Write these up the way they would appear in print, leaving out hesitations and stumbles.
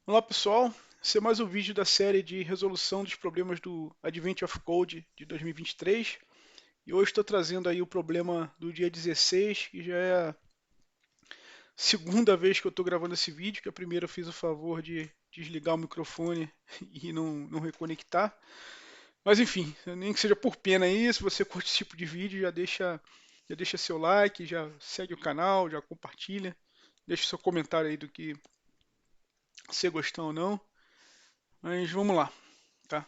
Olá pessoal, esse é mais um vídeo da série de resolução dos problemas do Advent of Code de 2023 e hoje estou trazendo aí o problema do dia 16, que já é a segunda vez que eu estou gravando esse vídeo, que a primeira eu fiz o favor de desligar o microfone e não reconectar. Mas enfim, nem que seja por pena aí, se você curte esse tipo de vídeo, já deixa seu like, já segue o canal, já compartilha, deixa seu comentário aí do que você gostou ou não. Mas vamos lá, tá?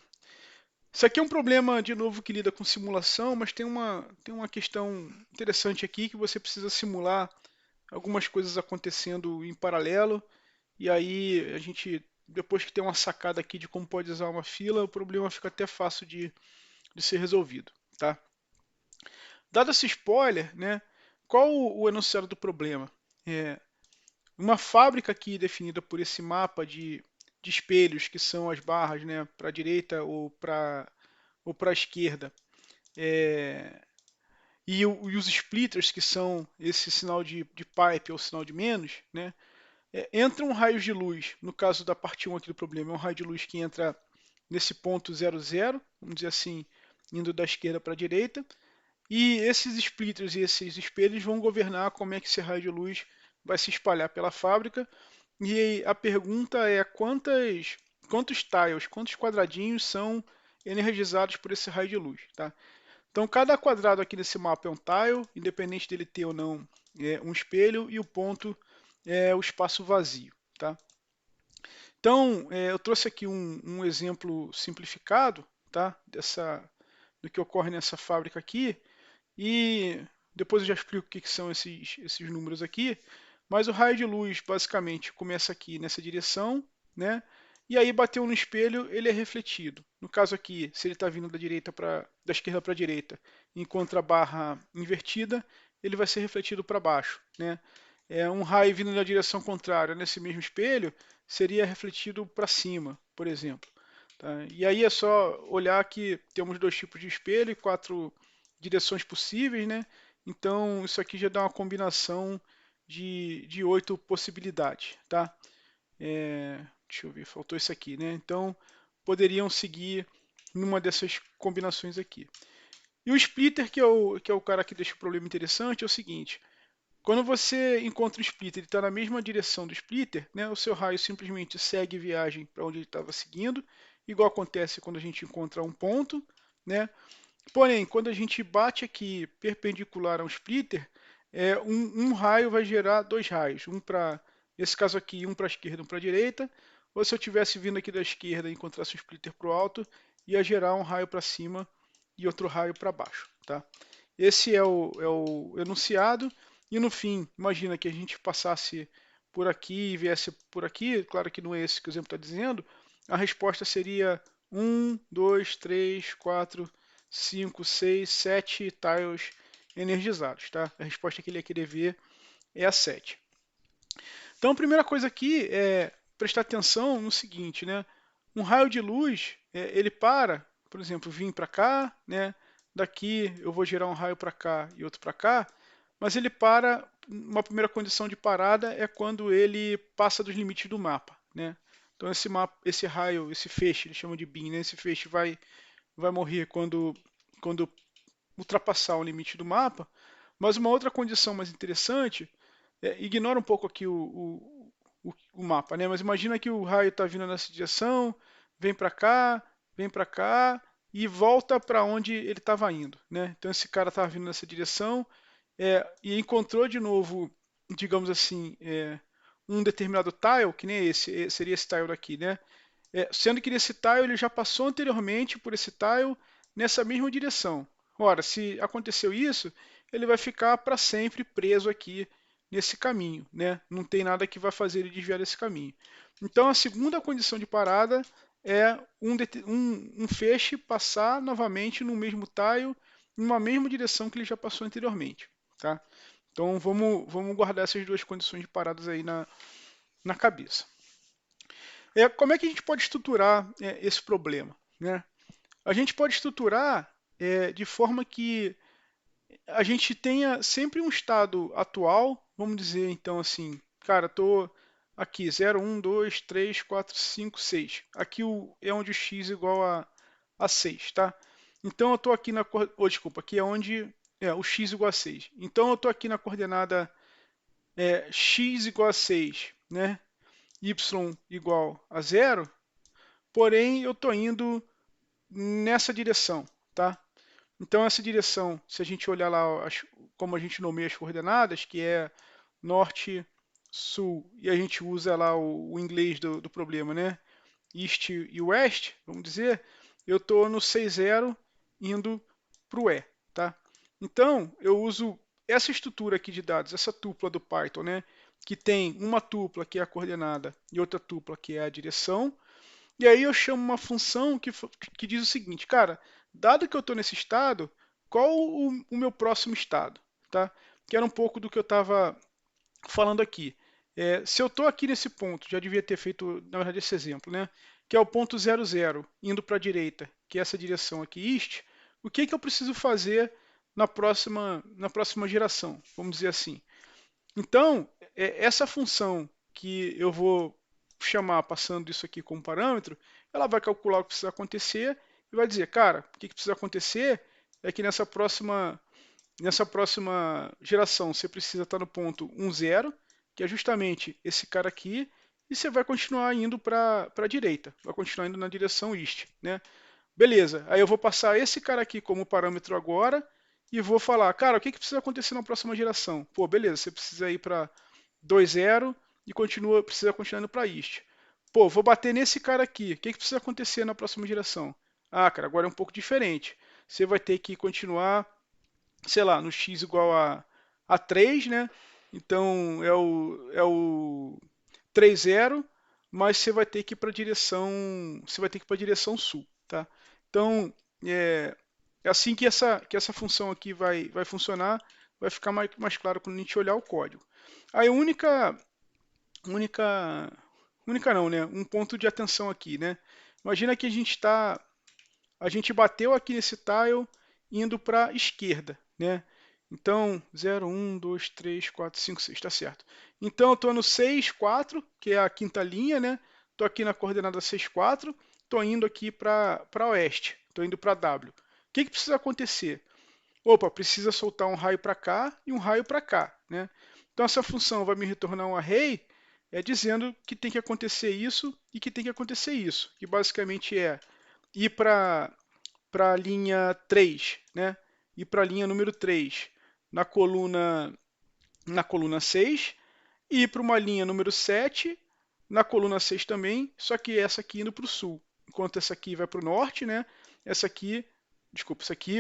Isso aqui é um problema, de novo, que lida com simulação, mas tem uma questão interessante aqui que você precisa simular algumas coisas acontecendo em paralelo, e aí a gente, depois que tem uma sacada aqui de como pode usar uma fila, o problema fica até fácil de ser resolvido, tá? Dado esse spoiler, né, qual o enunciado do problema? É uma fábrica aqui definida por esse mapa de espelhos, que são as barras, né, para a direita ou para a esquerda, é, e os splitters, que são esse sinal de pipe ou sinal de menos, né, entram raios de luz. No caso da parte 1 aqui do problema, é um raio de luz que entra nesse ponto 00, vamos dizer assim, indo da esquerda para a direita, e esses splitters e esses espelhos vão governar como é que esse raio de luz vai se espalhar pela fábrica. E a pergunta é quantos tiles, quantos quadradinhos são energizados por esse raio de luz, tá? Então, cada quadrado aqui nesse mapa é um tile, independente dele ter ou não um espelho, e o ponto é o espaço vazio, tá? Então, eu trouxe aqui um exemplo simplificado, tá? Do que ocorre nessa fábrica aqui, e depois eu já explico o que são esses números aqui, mas o raio de luz basicamente começa aqui nessa direção, né? E aí bateu no espelho, ele é refletido. No caso aqui, se ele está vindo da esquerda para a direita, encontra a barra invertida, ele vai ser refletido para baixo, né? Um raio vindo na direção contrária nesse mesmo espelho seria refletido para cima, por exemplo. Tá? E aí é só olhar que temos dois tipos de espelho e quatro direções possíveis, né? Então isso aqui já dá uma combinação de oito possibilidades, tá? Deixa eu ver, faltou isso aqui, né? Então poderiam seguir numa dessas combinações aqui. E o splitter, que é o cara que deixa o problema interessante, é o seguinte: quando você encontra o splitter, ele está na mesma direção do splitter, né? O seu raio simplesmente segue viagem para onde ele estava seguindo, igual acontece quando a gente encontra um ponto, né? Porém, quando a gente bate aqui perpendicular a um splitter, um raio vai gerar dois raios. Nesse caso aqui, um para a esquerda e um para a direita. Ou se eu tivesse vindo aqui da esquerda e encontrasse um splitter para o alto, ia gerar um raio para cima e outro raio para baixo. Tá? Esse é o enunciado. E no fim, imagina que a gente passasse por aqui e viesse por aqui. Claro que não é esse que o exemplo está dizendo. A resposta seria um, 2, 3, 4, 5, 6, 7 tiles energizados, tá? A resposta que ele ia querer ver é a 7. Então, a primeira coisa aqui é prestar atenção no seguinte, né? Um raio de luz, ele para, por exemplo, vir para cá, né? Daqui eu vou gerar um raio para cá e outro para cá, mas ele para, uma primeira condição de parada é quando ele passa dos limites do mapa, né? Então esse raio, esse feixe, eles chamam de beam, né? Esse feixe vai morrer quando ultrapassar o limite do mapa. Mas uma outra condição mais interessante, ignora um pouco aqui o mapa, né? Mas imagina que o raio está vindo nessa direção, vem para cá e volta para onde ele estava indo, né? Então esse cara estava vindo nessa direção e encontrou de novo, digamos assim, um determinado tile, que nem seria esse tile daqui, né? Sendo que nesse tile ele já passou anteriormente por esse tile nessa mesma direção. Ora, se aconteceu isso, ele vai ficar para sempre preso aqui nesse caminho, né? Não tem nada que vai fazer ele desviar desse caminho. Então a segunda condição de parada é um feixe passar novamente no mesmo tile, numa mesma direção que ele já passou anteriormente, tá? Então vamos guardar essas duas condições de paradas aí na cabeça. Como é que a gente pode estruturar esse problema, né? A gente pode estruturar de forma que a gente tenha sempre um estado atual, vamos dizer então assim, cara, aqui 0, 1, 2, 3, 4, 5, 6. Aqui é onde o x é igual a 6, tá? Então eu estou aqui na desculpa, aqui é onde o x igual a 6. Então eu estou aqui na coordenada x igual a 6, né? Y igual a 0, porém eu estou indo nessa direção, tá? Então essa direção, se a gente olhar lá como a gente nomeia as coordenadas, que é norte, sul, e a gente usa lá o inglês do problema, né? East e West, vamos dizer, eu estou no 6,0 indo para o E, tá? Então eu uso essa estrutura aqui de dados, essa tupla do Python, né? Que tem uma tupla que é a coordenada e outra tupla que é a direção. E aí eu chamo uma função que diz o seguinte, cara, dado que eu estou nesse estado, qual o meu próximo estado, tá? Que era um pouco do que eu estava falando aqui. Se eu estou aqui nesse ponto, já devia ter feito, na verdade, esse exemplo, né? Que é o ponto 0, 0, indo para a direita, que é essa direção aqui, east, o que eu preciso fazer na próxima geração, vamos dizer assim. Então, essa função que eu vou chamar passando isso aqui como parâmetro, ela vai calcular o que precisa acontecer e vai dizer, cara, o que precisa acontecer é que nessa próxima geração você precisa estar no ponto 1, 0, que é justamente esse cara aqui, e você vai continuar indo para a direita, vai continuar indo na direção east, né? Beleza, aí eu vou passar esse cara aqui como parâmetro agora e vou falar, cara, o que precisa acontecer na próxima geração? Pô, beleza, você precisa ir para 2,0 e precisa continuar indo para East. Pô, vou bater nesse cara aqui. O que precisa acontecer na próxima geração? Ah, cara, agora é um pouco diferente. Você vai ter que continuar, sei lá, no x igual a 3, né? Então é o 3,0, mas você vai ter que ir para a direção sul, tá? Então é assim que essa função aqui vai funcionar, vai ficar mais claro quando a gente olhar o código. Aí única, única não, né? Um ponto de atenção aqui, né? Imagina que a gente bateu aqui nesse tile indo para a esquerda, né? Então, 0, 1, 2, 3, 4, 5, 6, tá certo. Então, eu estou no 6, 4, que é a quinta linha, né? Estou aqui na coordenada 6, 4, estou indo aqui para oeste, estou indo para W. O que precisa acontecer? Opa, precisa soltar um raio para cá e um raio para cá, né? Então, essa função vai me retornar um array dizendo que tem que acontecer isso e que tem que acontecer isso, que basicamente é ir para a linha 3, né? Ir para a linha número 3 na coluna 6 e ir para uma linha número 7 na coluna 6 também, só que essa aqui indo para o sul, enquanto essa aqui vai para o norte, né? Essa aqui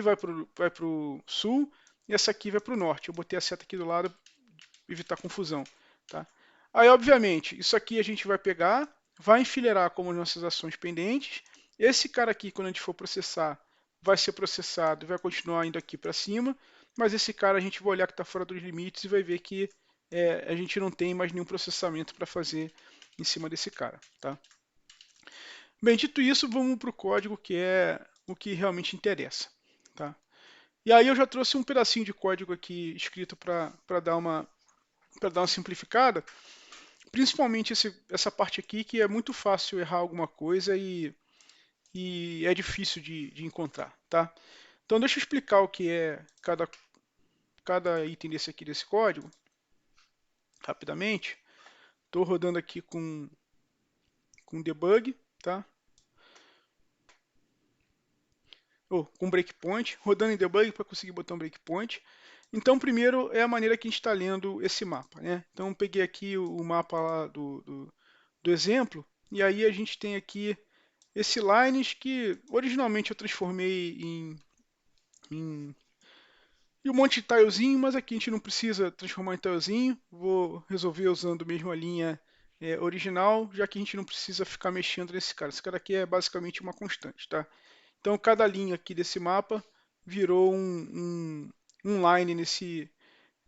vai para o sul e essa aqui vai para o norte. Eu botei a seta aqui do lado para evitar confusão, tá? Aí, obviamente, isso aqui a gente vai pegar, vai enfileirar como nossas ações pendentes. Esse cara aqui, quando a gente for processar, vai ser processado e vai continuar indo aqui para cima. Mas esse cara a gente vai olhar que está fora dos limites e vai ver que a gente não tem mais nenhum processamento para fazer em cima desse cara, tá? Bem, dito isso, vamos para o código, que é o que realmente interessa, tá? E aí eu já trouxe um pedacinho de código aqui escrito para dar uma simplificada, principalmente essa parte aqui que é muito fácil errar alguma coisa e é difícil de encontrar, tá? Então deixa eu explicar o que é cada item desse código, rapidamente. Estou rodando aqui com debug, tá? Com breakpoint, rodando em debug para conseguir botar um breakpoint. Então, primeiro é a maneira que a gente está lendo esse mapa, né? Então, eu peguei aqui o mapa lá do exemplo, e aí a gente tem aqui esse lines que originalmente eu transformei em um monte de tilezinho, mas aqui a gente não precisa transformar em tilezinho. Vou resolver usando mesmo a linha original, já que a gente não precisa ficar mexendo nesse cara. Esse cara aqui é basicamente uma constante, tá? Então, cada linha aqui desse mapa virou um line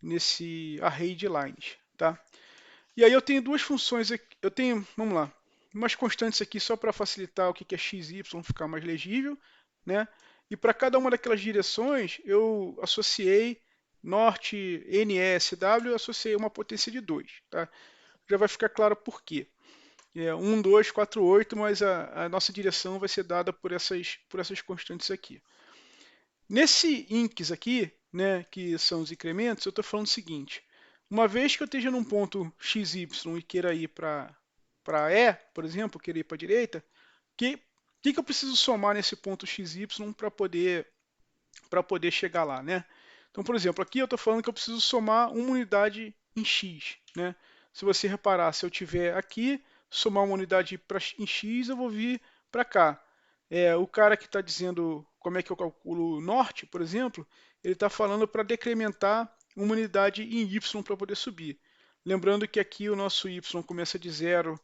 nesse array de lines, tá? E aí eu tenho duas funções aqui. Vamos lá, umas constantes aqui só para facilitar o que é x e y, ficar mais legível, né? E para cada uma daquelas direções, eu associei norte, NE, SW, eu associei uma potência de 2, tá? já vai ficar claro por quê. 1, 2, 4, 8, mas a nossa direção vai ser dada por essas constantes aqui. Nesse incs aqui, né, que são os incrementos, eu estou falando o seguinte: uma vez que eu esteja num ponto x, y e queira ir para E, por exemplo, queira ir para a direita, que eu preciso somar nesse ponto x, y para poder chegar lá, né? Então, por exemplo, aqui eu estou falando que eu preciso somar uma unidade em x, né? Se você reparar, se eu tiver aqui, somar uma unidade em x, eu vou vir para cá. O cara que está dizendo como é que eu calculo norte, por exemplo, ele está falando para decrementar uma unidade em y para poder subir. Lembrando que aqui o nosso y começa de 0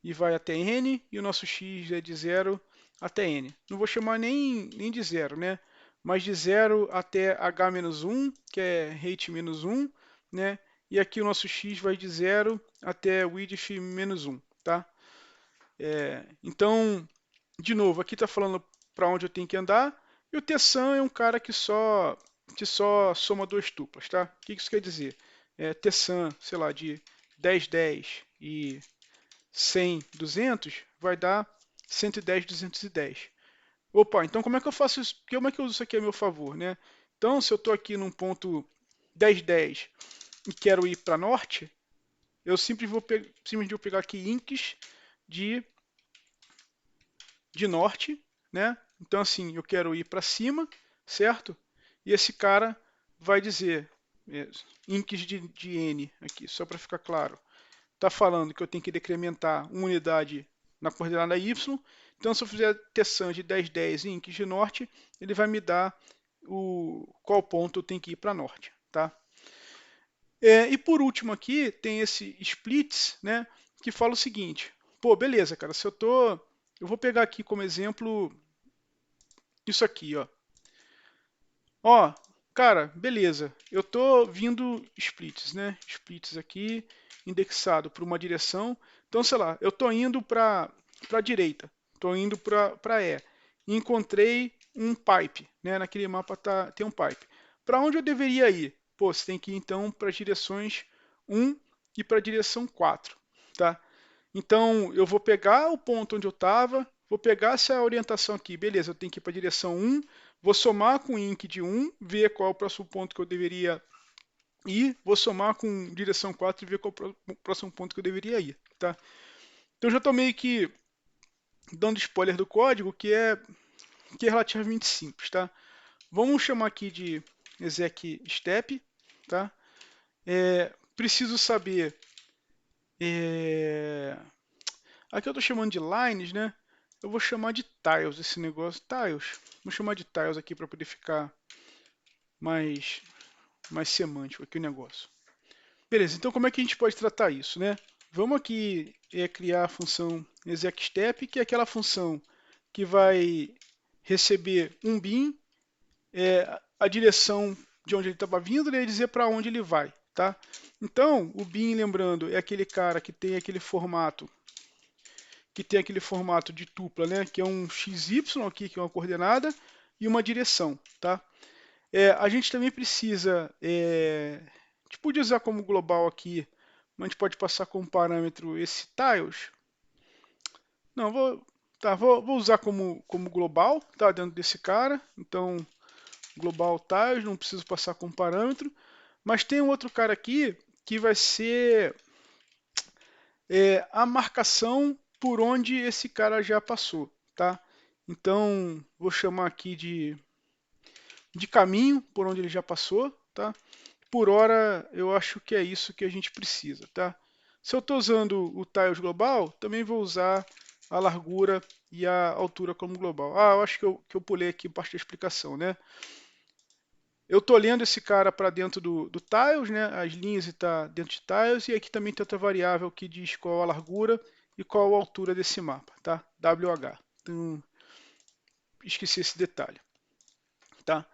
e vai até n, e o nosso x é de 0 até n. Não vou chamar nem de 0, né? Mas de 0 até h-1, que é height-1, né? E aqui o nosso x vai de 0 até width-1, tá? Então, de novo, aqui está falando para onde eu tenho que andar, e o T-sum é um cara que só soma duas tuplas, tá? O que isso quer dizer? T-sum, sei lá, de 10, 10 e 100, 200, vai dar 110, 210. Opa, então como é que eu faço isso? Como é que eu uso isso aqui a meu favor, né? Então, se eu estou aqui num ponto 10, 10 e quero ir para norte, eu simplesmente vou pegar aqui incs de norte, né? Então, assim, eu quero ir para cima, certo? E esse cara vai dizer, incs de n aqui, só para ficar claro, está falando que eu tenho que decrementar uma unidade na coordenada y. Então, se eu fizer T-sum de 10, 10 em incs de norte, ele vai me dar qual ponto eu tenho que ir para norte, tá? E por último aqui, tem esse splits, né, que fala o seguinte: pô, beleza, cara, se eu vou pegar aqui como exemplo isso aqui, ó. Ó, cara, beleza. Eu tô vindo splits, né? Splits aqui, indexado por uma direção. Então, sei lá, eu tô indo para a direita. Tô indo para E. E encontrei um pipe, né? Naquele mapa tem um pipe. Para onde eu deveria ir? Pô, você tem que ir então para as direções 1 e para a direção 4, tá? Então, eu vou pegar o ponto onde eu estava, vou pegar essa orientação aqui, beleza, eu tenho que ir para a direção 1, vou somar com o inc de 1, ver qual é o próximo ponto que eu deveria ir, vou somar com direção 4 e ver qual é o próximo ponto que eu deveria ir, tá? Então, eu já estou meio que dando spoiler do código, que é relativamente simples, tá? Vamos chamar aqui de exec step, tá? Preciso saber... Aqui eu estou chamando de lines, né? Eu vou chamar de tiles esse negócio. Tiles. Vou chamar de tiles aqui para poder ficar mais semântico aqui o negócio. Beleza, então como é que a gente pode tratar isso, né? Vamos aqui criar a função execStep, que é aquela função que vai receber um bin, a direção de onde ele estava vindo, né, e dizer para onde ele vai, tá? Então, o bin, lembrando, é aquele cara que tem aquele formato de tupla, né, que é um XY aqui, que é uma coordenada, e uma direção, tá? A gente também precisa, a gente pode usar como global aqui, mas a gente pode passar como parâmetro esse tiles. Não, vou usar como global, tá, dentro desse cara. Então, global tiles, não preciso passar como parâmetro. Mas tem um outro cara aqui que vai ser a marcação por onde esse cara já passou, tá? Então, vou chamar aqui de caminho por onde ele já passou, tá? Por hora, eu acho que é isso que a gente precisa, tá? Se eu estou usando o tiles global, também vou usar a largura e a altura como global. Eu acho que eu pulei aqui parte da explicação, né? Eu estou lendo esse cara para dentro do tiles, né? As linhas está dentro de tiles, e aqui também tem outra variável que diz qual a largura e qual a altura desse mapa, tá? WH. Então, esqueci esse detalhe, tá?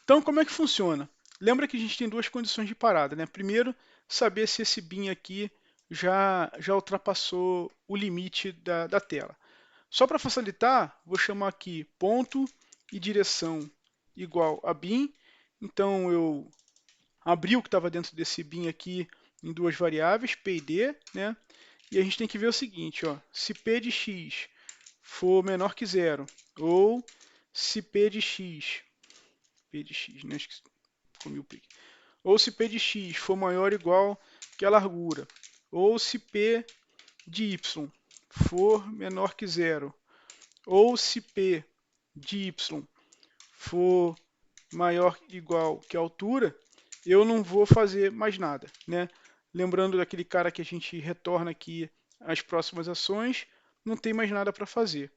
Então, como é que funciona? Lembra que a gente tem duas condições de parada, né? Primeiro, saber se esse bin aqui já ultrapassou o limite da tela. Só para facilitar, vou chamar aqui ponto e direção igual a bin. Então, eu abri o que estava dentro desse bin aqui em duas variáveis, P e D, né? E a gente tem que ver o seguinte, ó, se P de x for menor que zero, ou se P de x, né, acho que comi o P aqui, ou se P de x for maior ou igual que a largura, ou se P de y for menor que zero, ou se P de y for maior ou igual que a altura, eu não vou fazer mais nada, né? Lembrando daquele cara que a gente retorna aqui as próximas ações, não tem mais nada para fazer.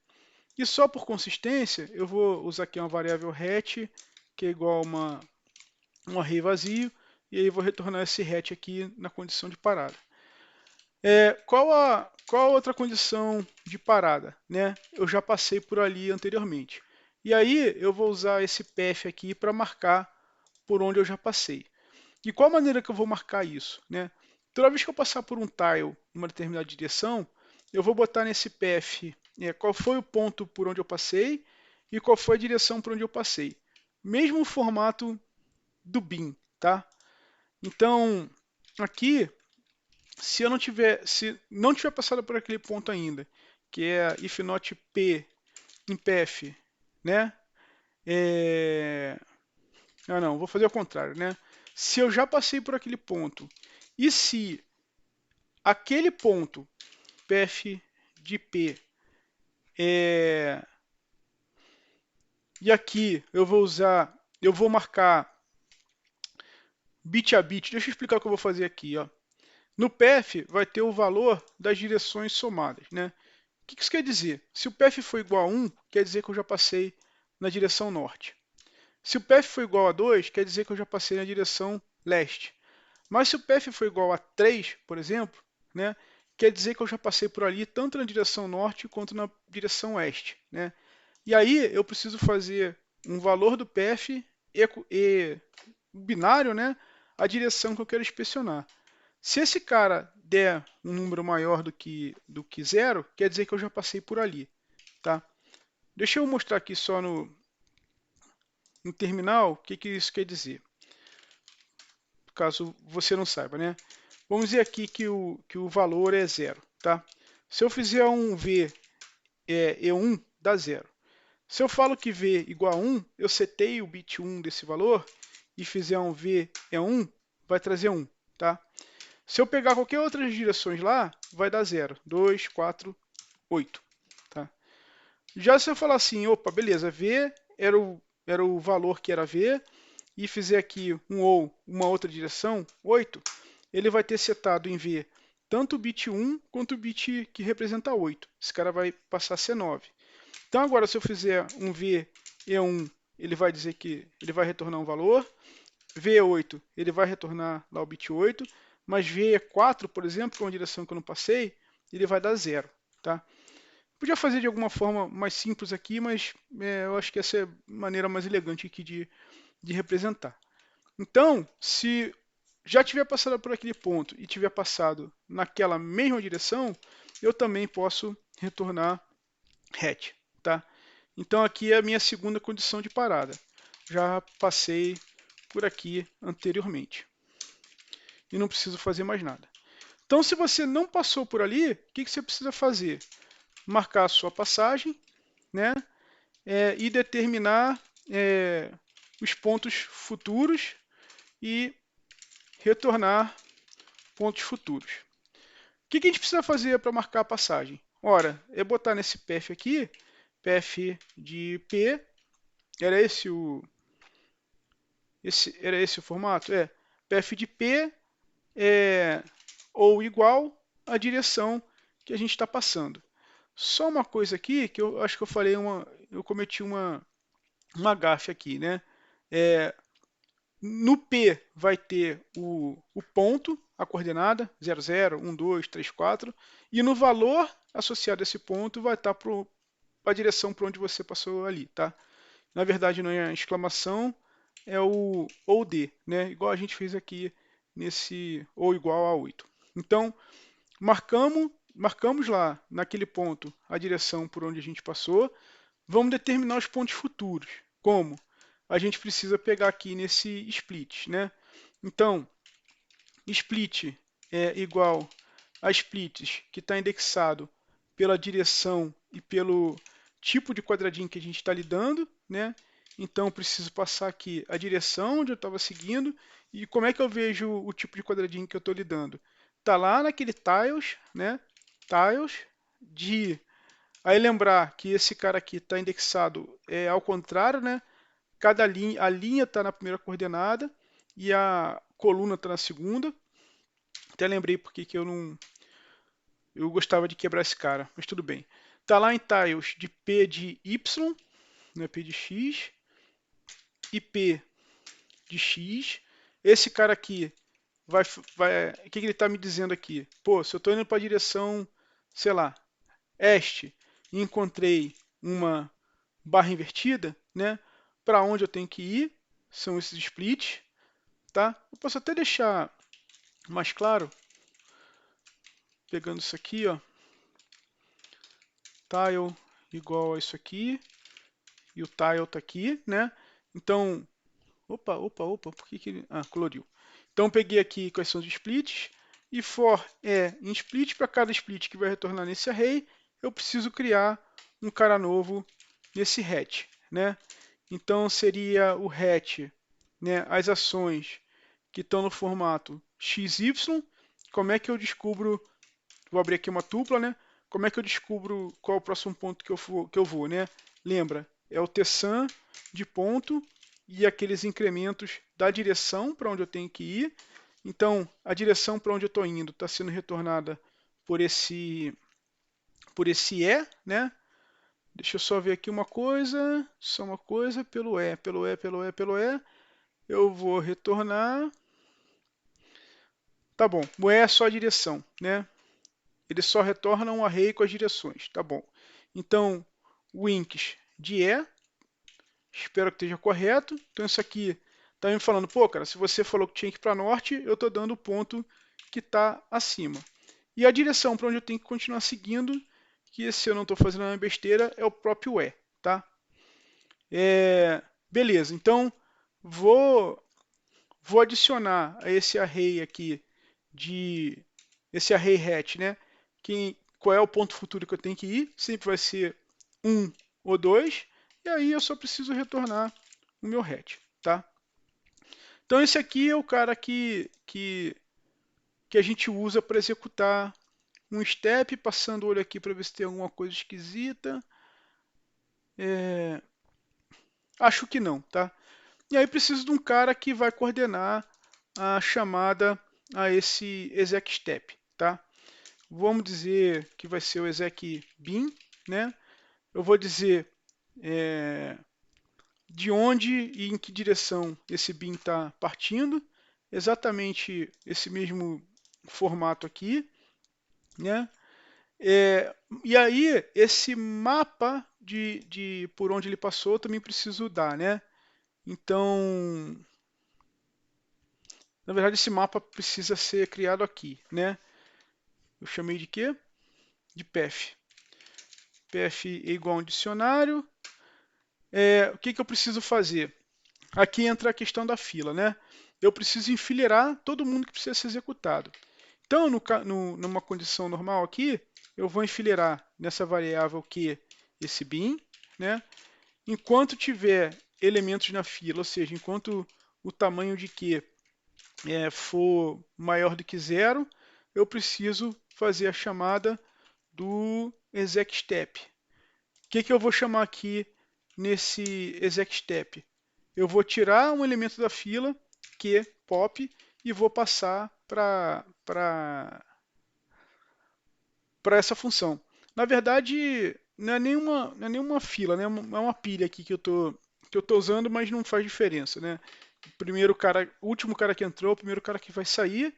E só por consistência, eu vou usar aqui uma variável hat, que é igual a um array vazio, e aí vou retornar esse hat aqui na condição de parada. Qual a outra condição de parada? Né? Eu já passei por ali anteriormente. E aí eu vou usar esse path aqui para marcar por onde eu já passei. De qual maneira que eu vou marcar isso? Né? Toda vez que eu passar por um tile em uma determinada direção, eu vou botar nesse path qual foi o ponto por onde eu passei e qual foi a direção por onde eu passei. Mesmo formato do bin, tá? Então, aqui, se não tiver passado por aquele ponto ainda, que é if not p em path, né? Não, vou fazer o contrário, né? Se eu já passei por aquele ponto e se aquele ponto path de p e aqui eu vou marcar bit a bit. Deixa eu explicar o que eu vou fazer aqui, ó. No path vai ter o valor das direções somadas, né? O que isso quer dizer? Se o path for igual a 1, quer dizer que eu já passei na direção norte. Se o path for igual a 2, quer dizer que eu já passei na direção leste. Mas se o path for igual a 3, por exemplo, né, quer dizer que eu já passei por ali tanto na direção norte quanto na direção oeste. Né? E aí eu preciso fazer um valor do path e binário, né, a direção que eu quero inspecionar. Se esse cara der um número maior do que 0, quer dizer que eu já passei por ali. Tá? Deixa eu mostrar aqui só no terminal o que isso quer dizer. Caso você não saiba, né? Vamos dizer aqui que o valor é 0. Tá? Se eu fizer um V E1, dá 0. Se eu falo que V igual a 1, eu setei o bit 1 desse valor e fizer um V E1, vai trazer 1. Tá? Se eu pegar qualquer outras direções lá, vai dar 0, 2, 4, 8. Tá? Já se eu falar assim, opa, beleza, V era o valor que era V, e fizer aqui um ou uma outra direção, 8, ele vai ter setado em V tanto o bit 1 quanto o bit que representa 8. Esse cara vai passar a ser 9. Então agora se eu fizer um V E1, ele vai dizer que ele vai retornar um valor, V8 ele vai retornar lá o bit 8, mas V4, por exemplo, que é uma direção que eu não passei, ele vai dar 0. Tá? Podia fazer de alguma forma mais simples aqui, mas eu acho que essa é a maneira mais elegante aqui de representar. Então, se já tiver passado por aquele ponto e tiver passado naquela mesma direção, eu também posso retornar hat. Tá? Então aqui é a minha segunda condição de parada. Já passei por aqui anteriormente. E não preciso fazer mais nada. Então, se você não passou por ali, o que você precisa fazer? Marcar a sua passagem, né? E determinar os pontos futuros e retornar pontos futuros. O que a gente precisa fazer para marcar a passagem? Ora, é botar nesse path aqui, path de P, era esse o formato? Path de P ou igual à direção que a gente está passando. Só uma coisa aqui que eu acho que eu cometi uma gafe aqui, né? No P vai ter o ponto, a coordenada 0, 0, 1, 2, 3, 4, e no valor associado a esse ponto vai estar a direção para onde você passou ali, tá? Na verdade não é a exclamação, é o ou D, né? Igual a gente fez aqui nesse ou igual a 8. Então, marcamos lá naquele ponto a direção por onde a gente passou, vamos determinar os pontos futuros. Como? A gente precisa pegar aqui nesse split, né? Então, split é igual a splits que está indexado pela direção e pelo tipo de quadradinho que a gente está lidando, né? Então, preciso passar aqui a direção onde eu estava seguindo e como é que eu vejo o tipo de quadradinho que eu estou lidando. Tá lá naquele tiles, né? Tiles de... Aí lembrar que esse cara aqui está indexado ao contrário, né? Cada linha, a linha está na primeira coordenada e a coluna está na segunda. Até lembrei porque que eu gostava de quebrar esse cara, mas tudo bem. Tá lá em tiles de P de Y, né, P de X, e P de X. Esse cara aqui o que ele está me dizendo aqui? Pô, se eu estou indo para a direção, sei lá, este, e encontrei uma barra invertida, né? Para onde eu tenho que ir? São esses splits, tá? Eu posso até deixar mais claro, pegando isso aqui, ó, tile igual a isso aqui, e o tile está aqui, né? Então, opa, por que ele... Ah, coloriu. Então, peguei aqui quais são os splits, e for em split, para cada split que vai retornar nesse array, eu preciso criar um cara novo nesse hatch, né? Então, seria o hatch, né, as ações que estão no formato XY, como é que eu descubro, vou abrir aqui uma tupla, né? Como é que eu descubro qual é o próximo ponto que eu vou, né? Lembra, é o tsum de ponto e aqueles incrementos da direção para onde eu tenho que ir. Então, a direção para onde eu estou indo está sendo retornada por esse E, né? Deixa eu só ver aqui uma coisa, só uma coisa, pelo E. Eu vou retornar. Tá bom, o E é só a direção, né? Ele só retorna um array com as direções, tá bom. Então, winks de E, espero que esteja correto. Então, isso aqui está me falando, pô, cara, se você falou que tinha que ir para norte, eu estou dando o ponto que está acima. E a direção para onde eu tenho que continuar seguindo, que se eu não estou fazendo uma besteira, é o próprio E, tá? Beleza, então vou, vou adicionar a esse array aqui esse array hat, né? Qual é o ponto futuro que eu tenho que ir? Sempre vai ser 1 ou 2, e aí eu só preciso retornar o meu hat, tá? Então esse aqui é o cara que a gente usa para executar um step, passando o olho aqui para ver se tem alguma coisa esquisita. Acho que não, tá? E aí preciso de um cara que vai coordenar a chamada a esse exec step, tá? Vamos dizer que vai ser o exec bin, né? Eu vou dizer de onde e em que direção esse bin está partindo, exatamente esse mesmo formato aqui, né? E aí esse mapa de por onde ele passou eu também preciso dar, né? Então, na verdade esse mapa precisa ser criado aqui, né? Eu chamei de quê? De path. Path é igual a um dicionário. O que eu preciso fazer? Aqui entra a questão da fila, né? Eu preciso enfileirar todo mundo que precisa ser executado. Então, numa condição normal aqui, eu vou enfileirar nessa variável Q esse bin, né? Enquanto tiver elementos na fila, ou seja, enquanto o tamanho de Q for maior do que zero, eu preciso fazer a chamada do execStep. O que eu vou chamar aqui nesse execStep? Eu vou tirar um elemento da fila, que pop, e vou passar para essa função. Na verdade, não é nenhuma fila, né? É uma pilha aqui que eu tô usando, mas não faz diferença, né? O último cara que entrou, o primeiro cara que vai sair,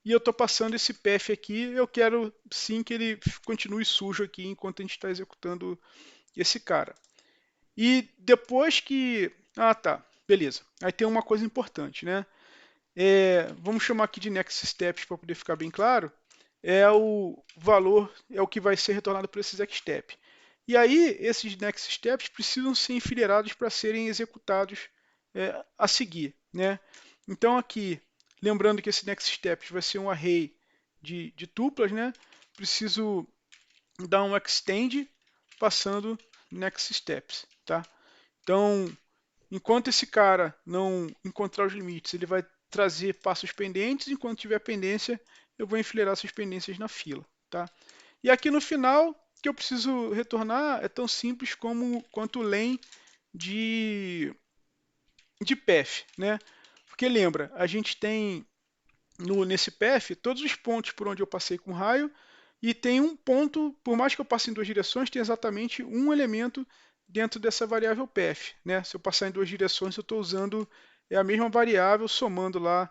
e eu estou passando esse path aqui. Eu quero sim que ele continue sujo aqui enquanto a gente está executando esse cara. E depois que... Ah, tá. Beleza. Aí tem uma coisa importante, né? Vamos chamar aqui de next steps para poder ficar bem claro. É o valor, é o que vai ser retornado por esse next step. E aí, esses next steps precisam ser enfileirados para serem executados a seguir, né? Então aqui, lembrando que esse next steps vai ser um array de tuplas, né? Preciso dar um extend passando next steps, tá? Então, enquanto esse cara não encontrar os limites, ele vai trazer passos pendentes, enquanto tiver pendência, eu vou enfileirar essas pendências na fila, tá? E aqui no final, o que eu preciso retornar é tão simples como quanto o len de path, né? Porque lembra, a gente tem nesse path todos os pontos por onde eu passei com raio e tem um ponto, por mais que eu passe em duas direções, tem exatamente um elemento dentro dessa variável path, né? Se eu passar em duas direções, eu estou usando a mesma variável somando lá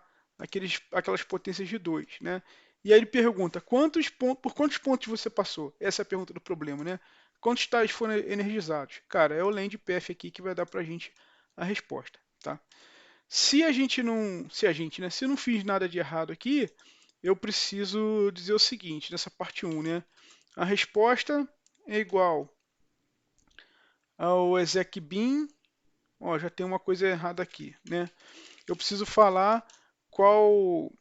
aquelas potências de 2, né? E aí ele pergunta, por quantos pontos você passou? Essa é a pergunta do problema, né? Quantos tais foram energizados? Cara, é o len de path aqui que vai dar para a gente a resposta, tá? Se não fiz nada de errado aqui, eu preciso dizer o seguinte, nessa parte 1, né? A resposta é igual ao execbin, ó, já tem uma coisa errada aqui, né? Eu preciso falar qual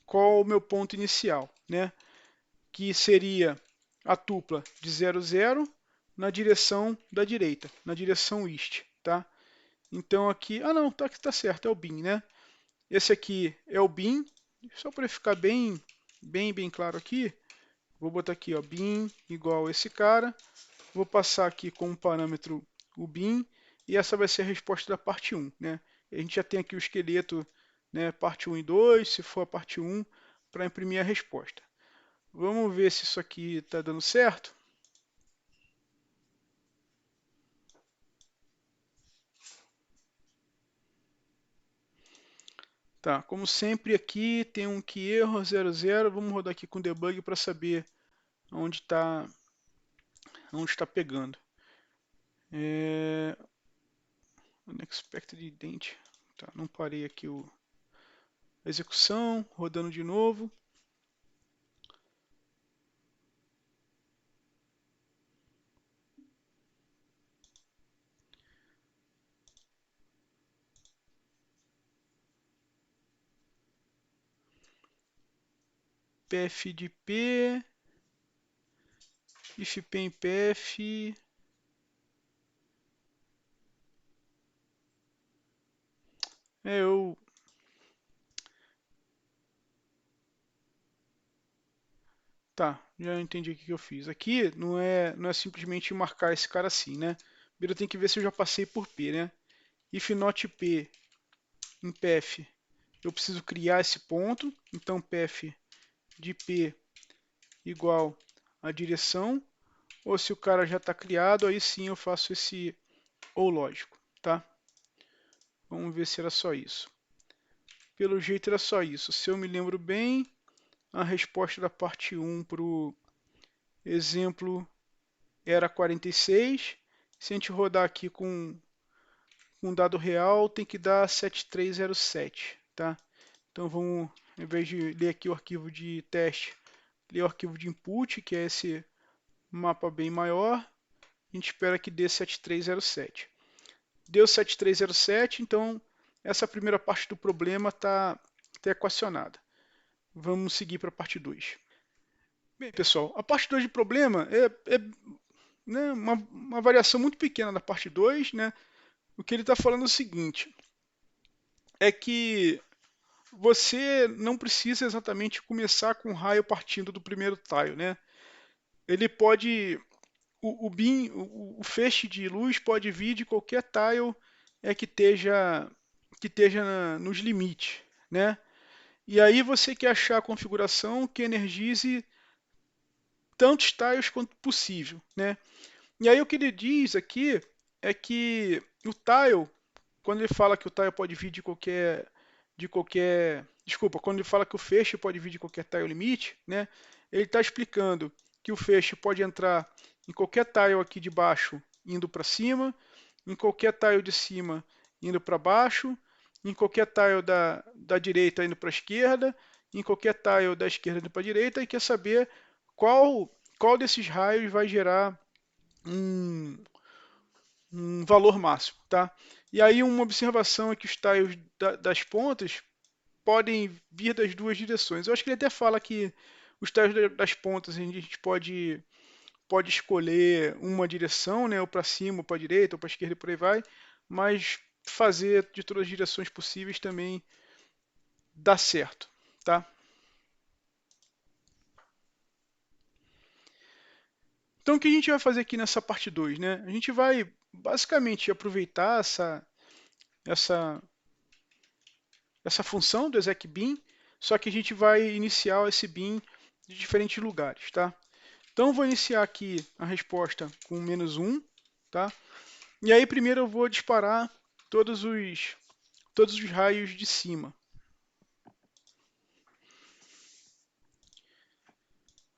qual o meu ponto inicial, né? Que seria a tupla de 0, 0 na direção da direita, na direção east, tá? Então aqui, não, tá certo, é o bin, né? Esse aqui é o bin, só para ficar bem claro aqui, vou botar aqui, ó, bin igual a esse cara, vou passar aqui como parâmetro o bin, e essa vai ser a resposta da parte 1, né? A gente já tem aqui o esqueleto, né, parte 1 e 2, se for a parte 1, para imprimir a resposta. Vamos ver se isso aqui está dando certo. Tá, como sempre aqui tem um que erro 00, vamos rodar aqui com debug para saber onde está pegando. Unexpected ident. Tá, não parei aqui a execução, rodando de novo. PF de P, if P em PF. Eu. Tá, já entendi o que eu fiz. Aqui não é simplesmente marcar esse cara assim, né? Primeiro eu tenho que ver se eu já passei por P, né? If not P em PF, eu preciso criar esse ponto. Então PF de P igual a direção. Ou se o cara já está criado, aí sim eu faço esse ou lógico, tá? Vamos ver se era só isso. Pelo jeito era só isso. Se eu me lembro bem, a resposta da parte 1 para o exemplo era 46. Se a gente rodar aqui com um dado real, tem que dar 7307, tá? Então vamos, ao invés de ler aqui o arquivo de teste, ler o arquivo de input, que é esse mapa bem maior. A gente espera que dê 7307. Deu 7307, então essa primeira parte do problema está equacionada. Vamos seguir para a parte 2. Bem, pessoal, a parte 2 de problema é né, uma variação muito pequena da parte 2. Né? O que ele está falando é o seguinte, é que você não precisa exatamente começar com o raio partindo do primeiro tile. Né? Ele pode, o feixe de luz pode vir de qualquer tile que esteja nos limites. Né? E aí você quer achar a configuração que energize tantos tiles quanto possível, né? E aí o que ele diz aqui é que o tile, quando ele fala que o tile pode vir desculpa, quando ele fala que o feixe pode vir de qualquer tile limite, né? Ele está explicando que o feixe pode entrar em qualquer tile aqui de baixo indo para cima, em qualquer tile de cima indo para baixo, em qualquer tile da direita indo para a esquerda, em qualquer tile da esquerda indo para a direita, e quer saber qual desses raios vai gerar um valor máximo, tá? E aí uma observação é que os tiles das pontas podem vir das duas direções. Eu acho que ele até fala que Os tiles das pontas a gente pode escolher uma direção, né, ou para cima, ou para a direita, ou para a esquerda e por aí vai, mas fazer de todas as direções possíveis também dá certo, tá? Então o que a gente vai fazer aqui nessa parte 2, né? A gente vai basicamente aproveitar essa, essa função do exec bin, só que a gente vai iniciar esse bin de diferentes lugares, tá? Então eu vou iniciar aqui a resposta com -1, tá? E aí primeiro eu vou disparar todos os raios de cima.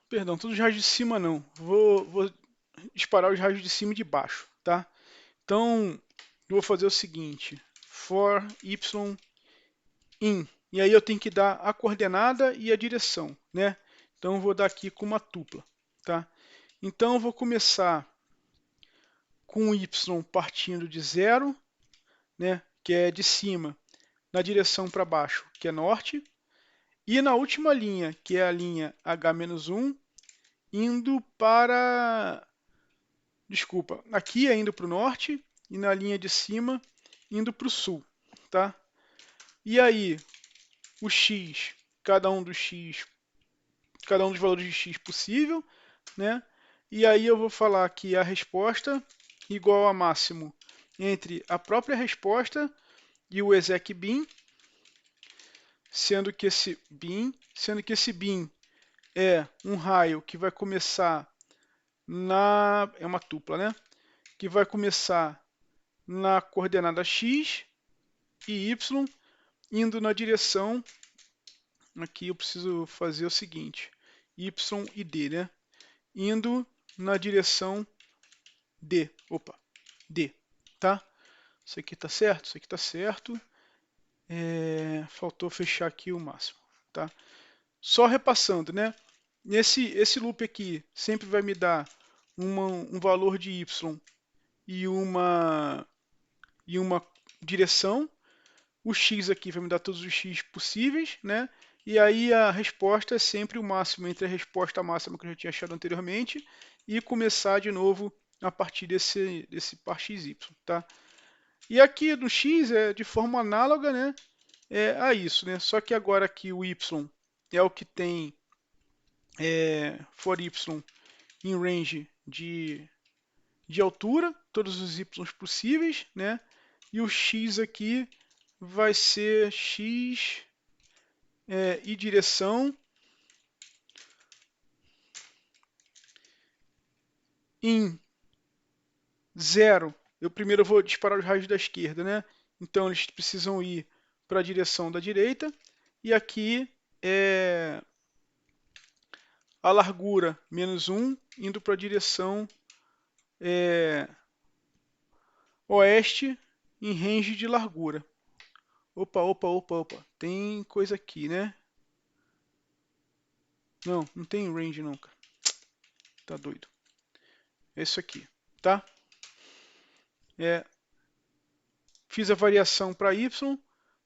Perdão, todos os raios de cima não. Vou disparar os raios de cima e de baixo, tá? Então, eu vou fazer o seguinte: for y in. E aí eu tenho que dar a coordenada e a direção, né? Então eu vou dar aqui com uma tupla, tá? Então eu vou começar com y partindo de 0, né? Que é de cima, na direção para baixo, que é norte. E na última linha, que é a linha H-1, indo para... Desculpa, aqui é indo para o norte e na linha de cima indo para o sul, tá? E aí, o x, cada um dos valores de x possível, né? E aí eu vou falar que a resposta igual a máximo entre a própria resposta e o exec bin, sendo que esse bin é um raio que vai começar é uma tupla, né? Que vai começar na coordenada x e y, indo na direção, aqui eu preciso fazer o seguinte, y e d, né? Indo na direção D, tá? Isso aqui tá certo, isso aqui tá certo. Faltou fechar aqui o máximo, tá? Só repassando, né? Esse loop aqui sempre vai me dar um valor de y e uma direção. O x aqui vai me dar todos os x possíveis, né? E aí a resposta é sempre o máximo entre a resposta máxima que eu já tinha achado anteriormente e começar de novo a partir desse par xy, tá? E aqui no x é de forma análoga, né? A isso, né? Só que agora aqui o y é o que tem for y em range de altura, todos os y possíveis, né? E o x aqui vai ser x e direção em 0. Eu primeiro vou disparar os raios da esquerda, né? Então eles precisam ir para a direção da direita. E aqui é a largura -1 indo para a direção oeste em range de largura. Opa. Tem coisa aqui, né? Não tem range não, cara. Tá doido. É isso aqui, tá? Fiz a variação para y,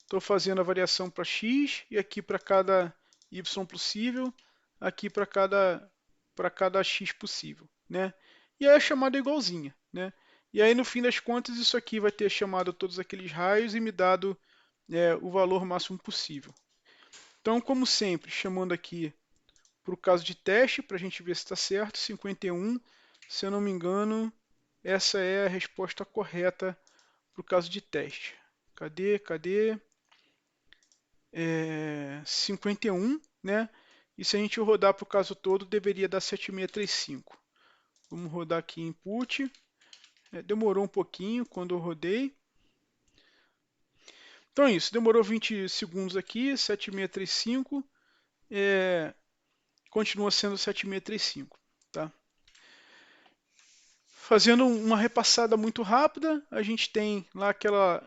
estou fazendo a variação para x e aqui para cada y possível, aqui para cada x possível, né? E aí a chamada é igualzinha, né? E aí no fim das contas isso aqui vai ter chamado todos aqueles raios e me dado o valor máximo possível. Então, como sempre, chamando aqui para o caso de teste, para a gente ver se está certo, 51, se eu não me engano, essa é a resposta correta para o caso de teste. Cadê? 51, né? E se a gente rodar para o caso todo, deveria dar 7635. Vamos rodar aqui input. Demorou um pouquinho quando eu rodei. Então é isso, demorou 20 segundos aqui, 7635. Continua sendo 7635, tá? Fazendo uma repassada muito rápida, a gente tem lá aquela,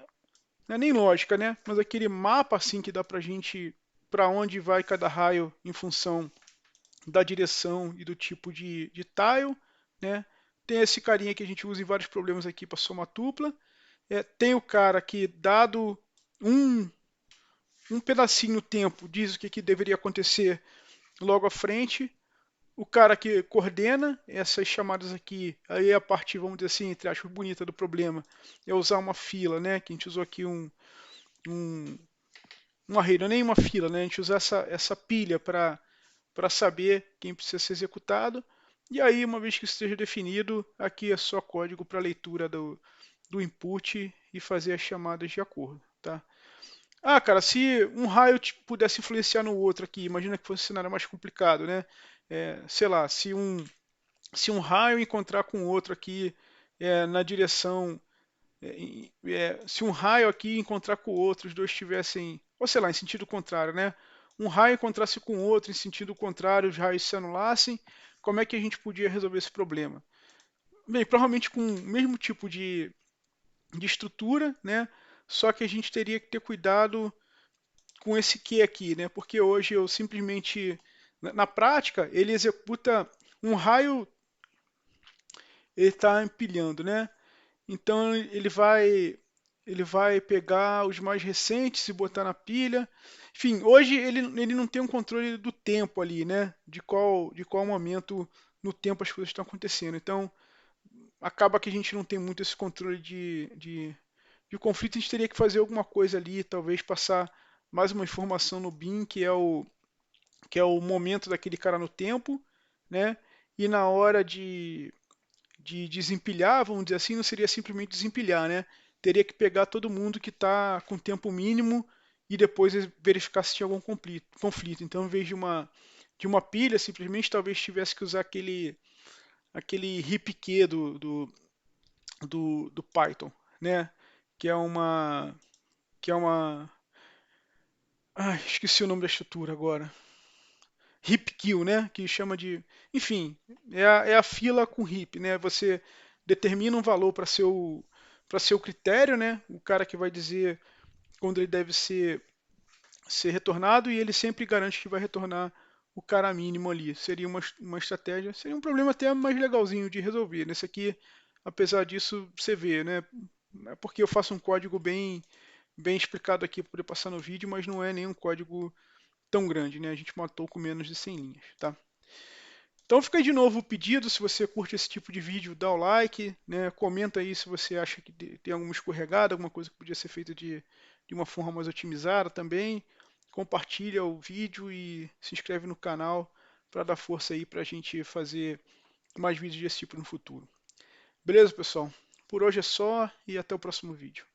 não é nem lógica, né? Mas aquele mapa assim que dá pra gente para onde vai cada raio em função da direção e do tipo de tile, né? Tem esse carinha que a gente usa em vários problemas aqui para somar tupla. Tem o cara que, dado um pedacinho tempo, diz o que deveria acontecer logo à frente, o cara que coordena essas chamadas aqui, aí a parte, vamos dizer assim, entre aspas, bonita do problema, é usar uma fila, né? Que a gente usou aqui um, um array, nem uma fila, né? A gente usar essa pilha para saber quem precisa ser executado. E aí, uma vez que isso esteja definido, aqui é só código para leitura do input e fazer as chamadas de acordo, tá? Ah, cara, se um raio pudesse influenciar no outro aqui, imagina que fosse um cenário mais complicado, né? Sei lá, se um raio encontrar com outro aqui na direção, se um raio aqui encontrar com o outro, os dois estivessem, ou sei lá, em sentido contrário, né? Um raio encontrasse com outro em sentido contrário, os raios se anulassem, como é que a gente podia resolver esse problema? Bem, provavelmente com o mesmo tipo de estrutura, né? Só que a gente teria que ter cuidado com esse que aqui, né? Porque hoje eu simplesmente, na prática, ele executa um raio, ele está empilhando, né? Então ele vai pegar os mais recentes e botar na pilha. Enfim, hoje ele não tem um controle do tempo ali, né? De qual momento no tempo as coisas estão acontecendo. Então acaba que a gente não tem muito esse controle de conflito. A gente teria que fazer alguma coisa ali, talvez passar mais uma informação no bin, que é o momento daquele cara no tempo, né? E na hora de desempilhar, vamos dizer assim, não seria simplesmente desempilhar, né? Teria que pegar todo mundo que está com tempo mínimo e depois verificar se tinha algum conflito. Então, em vez de uma pilha, simplesmente talvez tivesse que usar aquele hipq do Python, né? Que é uma que é uma esqueci o nome da estrutura agora. Heap kill, né? Que chama de, enfim, é a fila com heap, né? Você determina um valor para seu critério, né? O cara que vai dizer quando ele deve ser retornado e ele sempre garante que vai retornar o cara mínimo ali. Seria uma estratégia, seria um problema até mais legalzinho de resolver. Nesse aqui, apesar disso, você vê, né? É porque eu faço um código bem explicado aqui para poder passar no vídeo, mas não é nenhum código tão grande, né? A gente matou com menos de 100 linhas, tá? Então fica aí de novo o pedido, se você curte esse tipo de vídeo, dá o like, né? Comenta aí se você acha que tem alguma escorregada, alguma coisa que podia ser feita de uma forma mais otimizada também. Compartilha o vídeo e se inscreve no canal para dar força aí para a gente fazer mais vídeos desse tipo no futuro. Beleza, pessoal? Por hoje é só e até o próximo vídeo.